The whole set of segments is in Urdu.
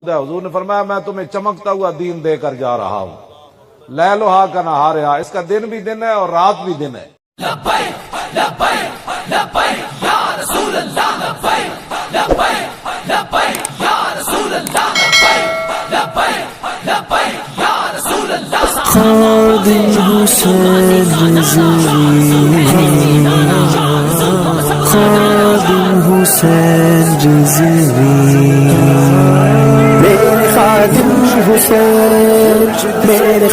حضور نے فرمایا میں تمہیں چمکتا ہوا دین دے کر جا رہا ہوں، لیلھا کا نہارھا، اس کا دن بھی دن ہے اور رات بھی دن ہے۔ لبیک لبیک لبیک یا رسول اللہ، لبیک لبیک لبیک یا رسول اللہ، لبیک لبیک لبیک یا رسول اللہ۔ خادم حسین رضوی، خادم حسین رضوی، میرے خادم حسین، میرے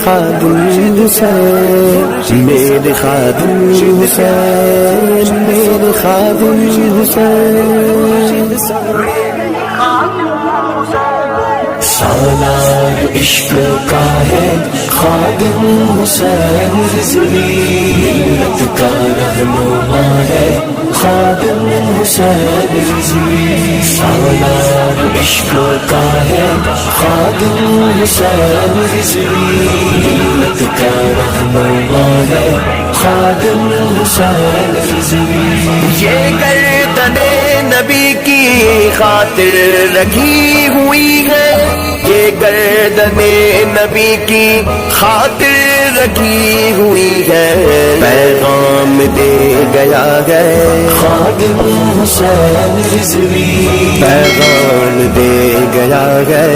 خادم حسین، میرے خادم حسین، میرے خادم حسین، سالار عشق کا ہے خادم حسین رضوی، ملت کا رہنما ہے خادم حسین رضوی، سالار عشق کا ہے خادم حسین رضوی، ملت کا رہنما ہے خادم حسین رضوی۔ یہ گردن نبی کی خاطر رکھی ہوئی ہے، یہ گردن نبی کی خاطر رکھی ہوئی ہے، پیغام دے گیا ہے خادم حسین رضوی، پیغام دے گیا ہے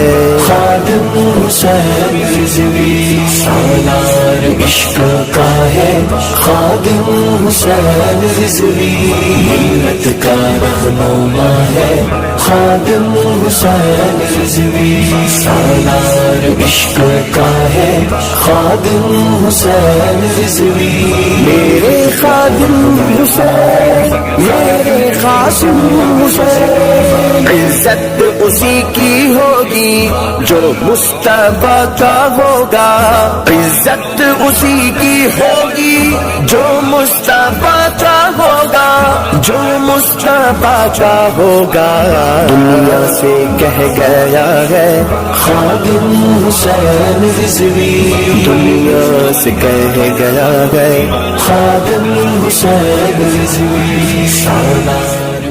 خادم حسین رضوی، سالار عشق کا ہے خادم حسین رضوی، ملت کا رہنما ہے خادم حسین رضوی، سالار عشق کا ہے خادم حسین رضوی، میرے خادم حسین، میرے قاسم حسین، عزت اسی کی ہوگی جو مصطفیٰ کا ہوگا، عزت اسی کی ہوگی جو مصطفیٰ کا ہوگا، جو مصطفیٰ کا ہوگا، دنیا سے کہہ گیا ہے خادم حسین رضوی، دنیا سے کہہ گیا ہے خادم حسین رضوی، سالار